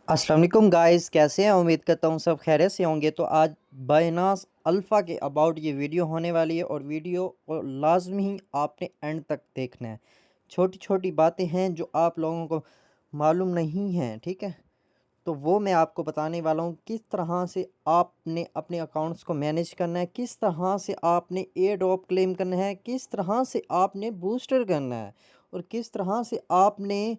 अस्सलाम वालेकुम गाइस, कैसे हैं? उम्मीद करता हूँ सब खैरियत से होंगे। तो आज बाइनांस अल्फ़ा के अबाउट ये वीडियो होने वाली है और वीडियो को लाजमी ही आपने एंड तक देखना है। छोटी छोटी बातें हैं जो आप लोगों को मालूम नहीं हैं, ठीक है? तो वो मैं आपको बताने वाला हूँ किस तरह से आपने अपने अकाउंट्स को मैनेज करना है, किस तरह से आपने एयर ड्रॉप क्लेम करना है, किस तरह से आपने बूस्टर करना है और किस तरह से आपने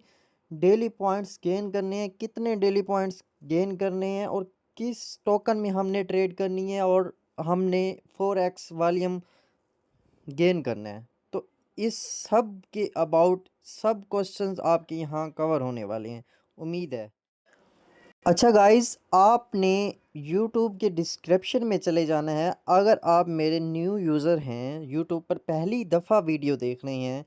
डेली पॉइंट्स गेन करने हैं, कितने डेली पॉइंट्स गेन करने हैं और किस टोकन में हमने ट्रेड करनी है और हमने 4x वॉल्यूम गेन करना है। तो इस सब के अबाउट सब क्वेश्चंस आपके यहाँ कवर होने वाले हैं, उम्मीद है। अच्छा गाइस, आपने यूट्यूब के डिस्क्रिप्शन में चले जाना है। अगर आप मेरे न्यू यूज़र हैं, यूट्यूब पर पहली दफ़ा वीडियो देख रहे हैं,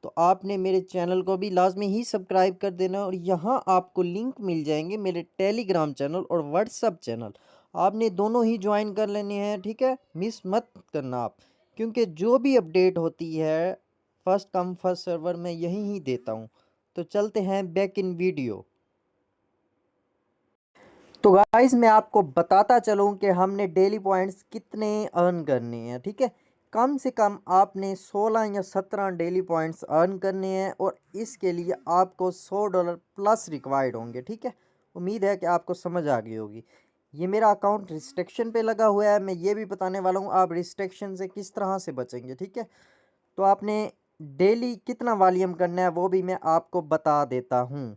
तो आपने मेरे चैनल को भी लाजमी ही सब्सक्राइब कर देना और यहाँ आपको लिंक मिल जाएंगे मेरे टेलीग्राम चैनल और व्हाट्सअप चैनल। आपने दोनों ही ज्वाइन कर लेने हैं, ठीक है? मिस मत करना आप, क्योंकि जो भी अपडेट होती है फर्स्ट कम फर्स्ट सर्वर में यहीं ही देता हूँ। तो चलते हैं बैक इन वीडियो। तो गाइस, मैं आपको बताता चलूं कि हमने डेली पॉइंट्स कितने अर्न करने हैं, ठीक है? कम से कम आपने 16 या 17 डेली पॉइंट्स अर्न करने हैं और इसके लिए आपको $100 प्लस रिक्वायर्ड होंगे, ठीक है? उम्मीद है कि आपको समझ आ गई होगी। ये मेरा अकाउंट रिस्ट्रिक्शन पे लगा हुआ है, मैं ये भी बताने वाला हूँ आप रिस्ट्रिक्शन से किस तरह से बचेंगे, ठीक है? तो आपने डेली कितना वॉल्यूम करना है वो भी मैं आपको बता देता हूँ।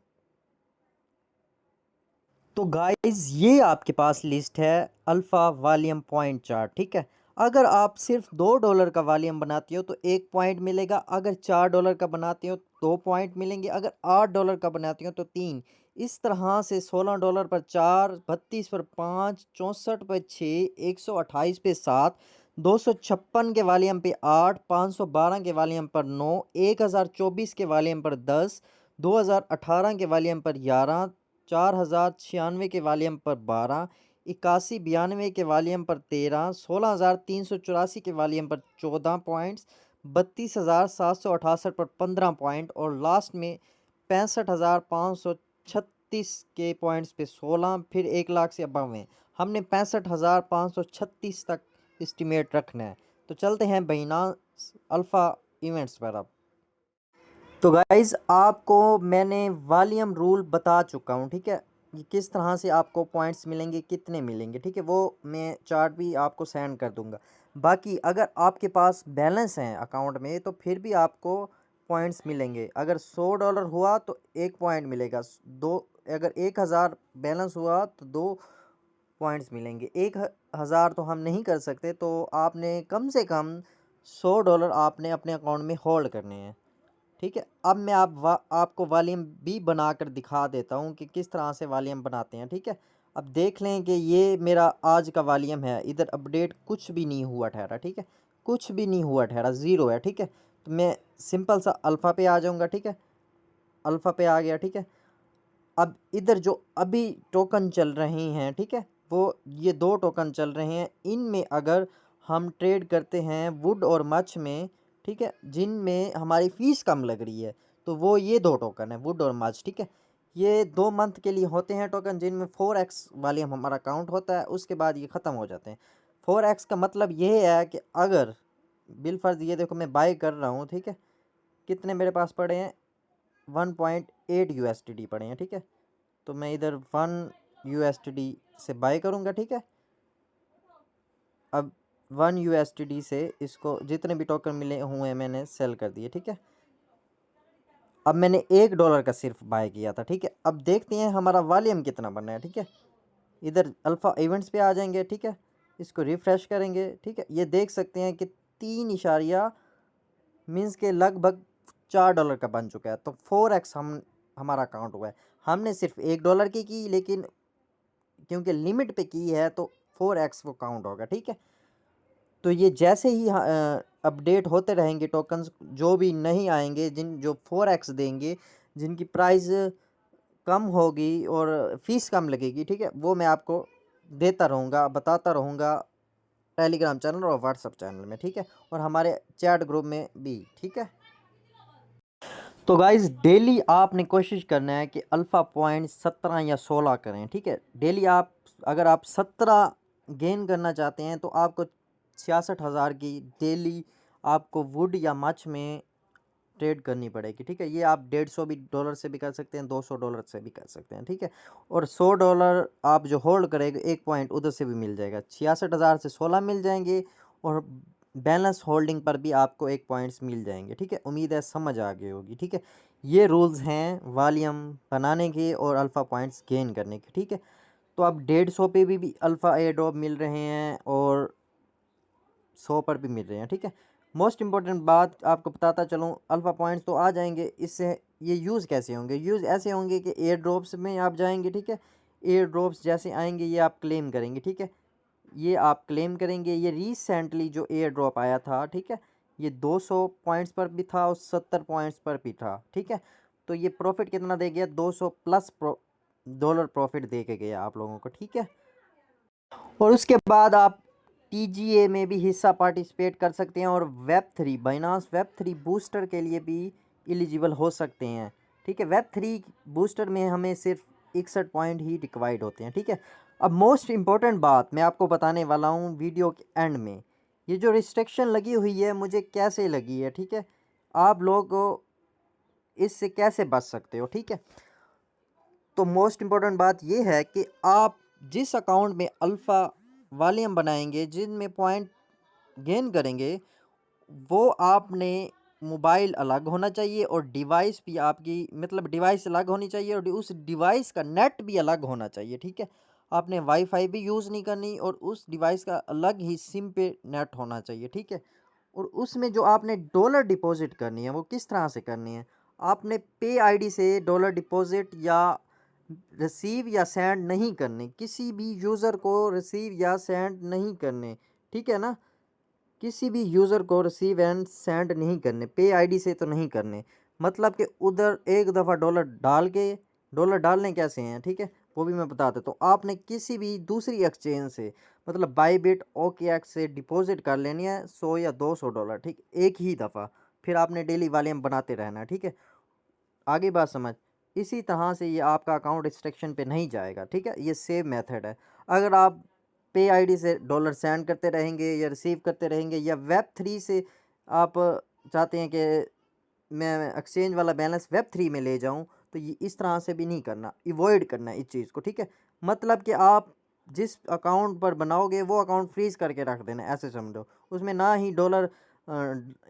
तो गाइस, ये आपके पास लिस्ट है अल्फ़ा वॉल्यूम पॉइंट चार्ट, ठीक है? अगर आप सिर्फ $2 का वॉल्यूम बनाते हो तो 1 पॉइंट मिलेगा, अगर $4 का बनाते हो 2 पॉइंट मिलेंगे, अगर $8 का बनाते हो तो 3। इस तरह से $16 पर 4, 32 पर 5, 64 पर 6, 128 पे 7, 256 के वॉल्यूम पे 8, 512 के वॉल्यूम पर 9, 1024 के वॉल्यूम पर 10, 2018 के वॉल्यूम पर 11, 4096 के वॉल्यूम पर 12, 8192 के वॉल्यूम पर 13, 16384 के वॉल्यूम पर 14 पॉइंट्स, 32,768 पर 15 पॉइंट और लास्ट में 65,536 के पॉइंट्स पे 16, फिर 1 लाख से अबव में हमने 65,536 तक एस्टिमेट रखना है। तो चलते हैं बाइनांस अल्फ़ा इवेंट्स पर अब। तो गाइज़, आपको मैंने वॉल्यूम रूल बता चुका हूँ, ठीक है? कि किस तरह से आपको पॉइंट्स मिलेंगे, कितने मिलेंगे, ठीक है? वो मैं चार्ट भी आपको सेंड कर दूँगा। बाकी अगर आपके पास बैलेंस हैं अकाउंट में तो फिर भी आपको पॉइंट्स मिलेंगे। अगर $100 हुआ तो 1 पॉइंट मिलेगा। दो अगर 1000 बैलेंस हुआ तो 2 पॉइंट्स मिलेंगे। 1000 तो हम नहीं कर सकते, तो आपने कम से कम $100 आपने अपने अकाउंट में होल्ड करने हैं। ठीक है, अब मैं आपको वॉल्यूम भी बनाकर दिखा देता हूँ कि किस तरह से वॉल्यूम बनाते हैं, ठीक है? अब देख लें कि ये मेरा आज का वॉल्यूम है, इधर अपडेट कुछ भी नहीं हुआ ठहरा, ठीक है? कुछ भी नहीं हुआ ठहरा, ज़ीरो है, ठीक है? तो मैं सिंपल सा अल्फ़ा पे आ जाऊँगा, ठीक है? अल्फ़ा पे आ गया, ठीक है? अब इधर जो अभी टोकन चल रहे हैं, ठीक है? वो ये 2 टोकन चल रहे हैं, इनमें अगर हम ट्रेड करते हैं वुड और मच में, ठीक है? जिनमें हमारी फ़ीस कम लग रही है, तो वो ये 2 टोकन है वुड और मच, ठीक है? ये 2 मंथ के लिए होते हैं टोकन, जिनमें 4x वाले हमारा काउंट होता है, उसके बाद ये ख़त्म हो जाते हैं। 4x का मतलब ये है कि अगर बिलफ़र्ज़ ये देखो मैं बाय कर रहा हूँ, ठीक है? कितने मेरे पास पड़े हैं? 1.8 यूएसडीटी पड़े हैं, ठीक है? तो मैं इधर 1 यूएसडीटी से बाय करूँगा, ठीक है? अब 1 यूएसडीटी से इसको जितने भी टोकन मिले हुए हैं मैंने सेल कर दिए, ठीक है? अब मैंने $1 का सिर्फ बाय किया था, ठीक है? अब देखते हैं हमारा वॉल्यूम कितना बना है, ठीक है? इधर अल्फ़ा इवेंट्स पे आ जाएंगे, ठीक है? इसको रिफ़्रेश करेंगे, ठीक है? ये देख सकते हैं कि 3 इशारिया मीन्स के लगभग $4 का बन चुका है। तो 4x हम हमारा काउंट हुआ है। हमने सिर्फ $1 की लेकिन क्योंकि लिमिट पे की है तो 4x वो काउंट होगा, ठीक है? तो ये जैसे ही अपडेट होते रहेंगे टोकन्स, जो भी नहीं आएंगे, जो 4x देंगे, जिनकी प्राइस कम होगी और फीस कम लगेगी, ठीक है? वो मैं आपको देता रहूँगा, बताता रहूँगा टेलीग्राम चैनल और व्हाट्सएप चैनल में, ठीक है? और हमारे चैट ग्रुप में भी, ठीक है? तो गाइस डेली आपने कोशिश करना है कि अल्फ़ा पॉइंट 17 या 16 करें, ठीक है। डेली आप अगर आप 17 गेन करना चाहते हैं तो आपको 66,000 की डेली आपको वुड या मच में ट्रेड करनी पड़ेगी, ठीक है। ये आप 150 भी डॉलर से भी कर सकते हैं, 200 डॉलर से भी कर सकते हैं, ठीक है। और 100 डॉलर आप जो होल्ड करेंगे एक पॉइंट उधर से भी मिल जाएगा। 66,000 से 16 मिल जाएंगे और बैलेंस होल्डिंग पर भी आपको एक पॉइंट्स मिल जाएंगे, ठीक है। उम्मीद है समझ आ गई होगी, ठीक है। ये रूल्स हैं वॉल्यूम बनाने के और अल्फ़ा पॉइंट्स गेन करने के, ठीक है। तो अब 150 पे भी अल्फ़ा एयर ड्रॉप मिल रहे हैं और 100 पर भी मिल रहे हैं, ठीक है। मोस्ट इंपॉर्टेंट बात आपको बताता चलूँ, अल्फ़ा पॉइंट्स तो आ जाएंगे, इससे ये यूज़ कैसे होंगे? यूज़ ऐसे होंगे कि एयर ड्रॉप्स में आप जाएंगे, ठीक है। एयर ड्रॉप्स जैसे आएंगे ये आप क्लेम करेंगे, ठीक है। ये आप क्लेम करेंगे। ये रिसेंटली जो एयर ड्रॉप आया था, ठीक है, ये 200 पॉइंट्स पर भी था और 70 पॉइंट्स पर भी था, ठीक है। तो ये प्रॉफिट कितना दे गया? 200 प्लस डॉलर प्रॉफिट दे के गया आप लोगों को, ठीक है। और उसके बाद आप टीजीए में भी हिस्सा पार्टिसिपेट कर सकते हैं और वेब 3 बाइनांस वेब 3 बूस्टर के लिए भी एलिजिबल हो सकते हैं, ठीक है। वेब 3 बूस्टर में हमें सिर्फ 61 पॉइंट ही रिक्वायर्ड होते हैं, ठीक है। अब मोस्ट इम्पोर्टेंट बात मैं आपको बताने वाला हूँ वीडियो के एंड में, ये जो रिस्ट्रिक्शन लगी हुई है मुझे कैसे लगी है, ठीक है। आप लोग इससे कैसे बच सकते हो, ठीक है। तो मोस्ट इम्पोर्टेंट बात ये है कि आप जिस अकाउंट में अल्फ़ा वॉल्यूम बनाएंगे, जिनमें पॉइंट गेन करेंगे, वो आपने मोबाइल अलग होना चाहिए और डिवाइस भी आपकी मतलब डिवाइस अलग होनी चाहिए और उस डिवाइस का नेट भी अलग होना चाहिए, ठीक है। आपने वाईफाई भी यूज़ नहीं करनी और उस डिवाइस का अलग ही सिम पे नेट होना चाहिए, ठीक है। और उसमें जो आपने डॉलर डिपॉजिट करनी है वो किस तरह से करनी है? आपने पे आईडी से डॉलर डिपॉजिट या रिसीव या सेंड नहीं करने, किसी भी यूज़र को रिसीव या सेंड नहीं करने, ठीक है ना। किसी भी यूज़र को रिसीव एंड सेंड नहीं करने, पे आईडी से तो नहीं करने। मतलब कि उधर एक दफ़ा डॉलर डाल के, डॉलर डालने कैसे हैं, ठीक है, वो भी मैं बता देता हूँ। आपने किसी भी दूसरी एक्सचेंज से मतलब बाईबिट ओकेएक्स से डिपॉजिट कर लेनी है 100 या 200 डॉलर, ठीक, एक ही दफ़ा। फिर आपने डेली वॉल्यूम बनाते रहना है, ठीक है। आगे बात समझ। इसी तरह से ये आपका अकाउंट रिस्ट्रिक्शन पे नहीं जाएगा, ठीक है। ये सेव मेथड है। अगर आप पे आईडी से डॉलर सेंड करते रहेंगे या रिसीव करते रहेंगे या वेब 3 से आप चाहते हैं कि मैं एक्सचेंज वाला बैलेंस वेब 3 में ले जाऊं, तो ये इस तरह से भी नहीं करना, इवॉइड करना है इस चीज़ को, ठीक है। मतलब कि आप जिस अकाउंट पर बनाओगे वो अकाउंट फ्रीज करके रख देना, ऐसे समझो। उसमें ना ही डॉलर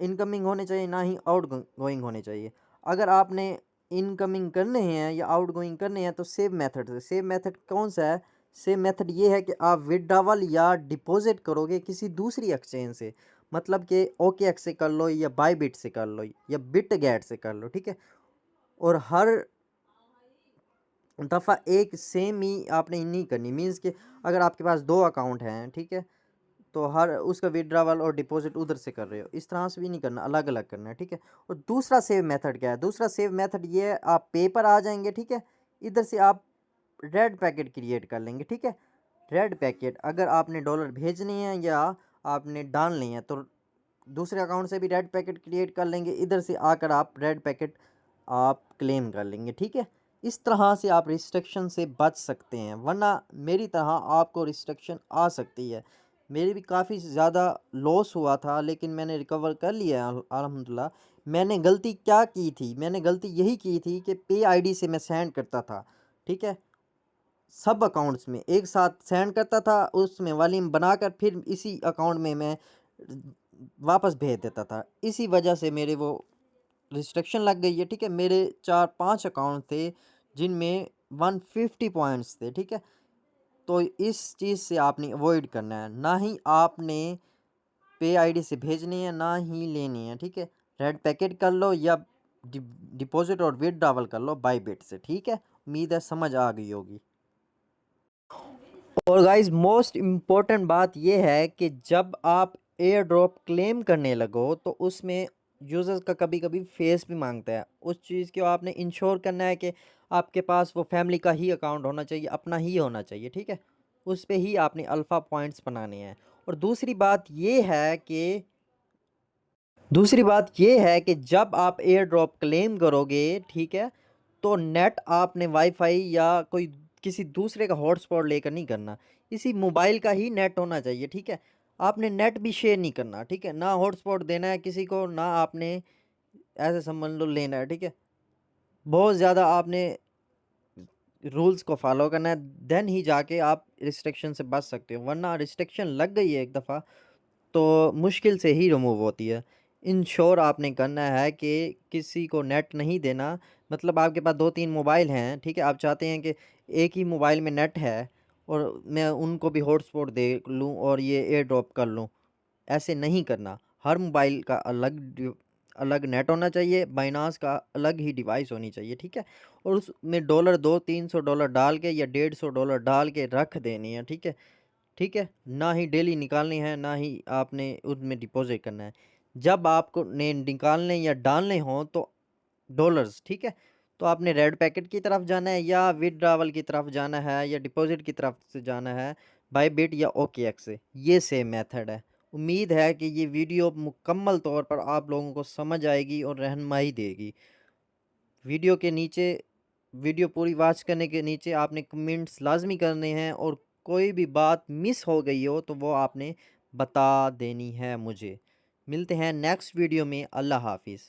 इनकमिंग होने चाहिए ना ही आउट गोइंग होने चाहिए। अगर आपने इनकमिंग करने हैं या आउट गोइंग करने हैं तो सेव मेथड से। सेव मेथड कौन सा है? सेम मेथड ये है कि आप विड्रॉवल या डिपॉजिट करोगे किसी दूसरी एक्सचेंज से, मतलब कि ओकेएक्स से कर लो या बाईबिट से कर लो या बिटगेट से कर लो, ठीक है। और हर दफ़ा एक सेम ही आपने नहीं करनी, मीन्स कि अगर आपके पास 2 अकाउंट हैं, ठीक है, तो हर उसका विड्रॉवल और डिपॉजिट उधर से कर रहे हो, इस तरह से भी नहीं करना, अलग अलग करना है, ठीक है। और दूसरा सेव मेथड क्या है? दूसरा सेव मेथड ये है, आप पे पर आ जाएंगे, ठीक है। इधर से आप रेड पैकेट क्रिएट कर लेंगे, ठीक है। रेड पैकेट अगर आपने डॉलर भेजने हैं या आपने डालने हैं तो दूसरे अकाउंट से भी रेड पैकेट क्रिएट कर लेंगे, इधर से आकर आप रेड पैकेट आप क्लेम कर लेंगे, ठीक है। इस तरह से आप रिस्ट्रिक्शन से बच सकते हैं, वरना मेरी तरह आपको रिस्ट्रिक्शन आ सकती है। मेरे भी काफ़ी ज़्यादा लॉस हुआ था लेकिन मैंने रिकवर कर लिया है अल्हम्दुलिल्लाह। मैंने गलती क्या की थी? मैंने गलती यही की थी कि पे आईडी से मैं सेंड करता था, ठीक है। सब अकाउंट्स में एक साथ सेंड करता था, उसमें वॉल्यूम बनाकर फिर इसी अकाउंट में मैं वापस भेज देता था। इसी वजह से मेरे वो रिस्ट्रिक्शन लग गई है, ठीक है। मेरे 4-5 अकाउंट थे जिनमें 150 पॉइंट्स थे, ठीक है। तो इस चीज़ से आपने अवॉइड करना है, ना ही आपने पे आईडी से भेजनी है ना ही लेनी है, ठीक है। रेड पैकेट कर लो या डिपॉजिट और विथड्रॉवल कर लो बाईबिट से, ठीक है। उम्मीद है समझ आ गई होगी। और गाइस मोस्ट इम्पोर्टेंट बात यह है कि जब आप एयर ड्रॉप क्लेम करने लगो तो उसमें यूज़र्स का कभी कभी फेस भी मांगता है। उस चीज़ को आपने इंश्योर करना है कि आपके पास वो फैमिली का ही अकाउंट होना चाहिए, अपना ही होना चाहिए, ठीक है। उस पे ही आपने अल्फ़ा पॉइंट्स बनाने हैं। और दूसरी बात ये है कि दूसरी बात ये है कि जब आप एयर ड्रॉप क्लेम करोगे, ठीक है, तो नेट आपने वाईफाई या कोई किसी दूसरे का हॉटस्पॉट लेकर नहीं करना। इसी मोबाइल का ही नेट होना चाहिए, ठीक है। आपने नेट भी शेयर नहीं करना, ठीक है, ना हॉटस्पॉट देना है किसी को, ना आपने ऐसे समझ लो लेना है, ठीक है। बहुत ज़्यादा आपने रूल्स को फॉलो करना है, देन ही जाके आप रिस्ट्रिक्शन से बच सकते हो, वरना रिस्ट्रिक्शन लग गई है एक दफ़ा तो मुश्किल से ही रिमूव होती है। इंश्योर आपने करना है कि किसी को नेट नहीं देना। मतलब आपके पास 2-3 मोबाइल हैं, ठीक है? आप चाहते हैं कि एक ही मोबाइल में नेट है और मैं उनको भी हॉटस्पॉट दे लूँ और ये एयर ड्रॉप कर लूँ, ऐसे नहीं करना। हर मोबाइल का अलग नेट होना चाहिए, बाइनास का अलग ही डिवाइस होनी चाहिए, ठीक है? और उसमें डॉलर 200-300 डॉलर डाल के या $150 डाल के रख देनी है, ठीक है? ठीक है? ना ही डेली निकालनी है, ना ही आपने उसमें डिपॉज़िट करना है। जब आपको ने निकालने या डालने हों तो डॉलर्स, ठीक है? तो आपने रेड पैकेट की तरफ जाना है या विथड्रॉवल की तरफ जाना है या डिपॉज़िट की तरफ से जाना है, बायबिट या ओकेएक्स से। ये सेम मेथड है। उम्मीद है कि ये वीडियो मुकम्मल तौर पर आप लोगों को समझ आएगी और रहनुमाई देगी। वीडियो के नीचे वीडियो पूरी वॉच करने के नीचे आपने कमेंट्स लाज़मी करने हैं और कोई भी बात मिस हो गई हो तो वो आपने बता देनी है मुझे। मिलते हैं नेक्स्ट वीडियो में। अल्लाह हाफ़िज़।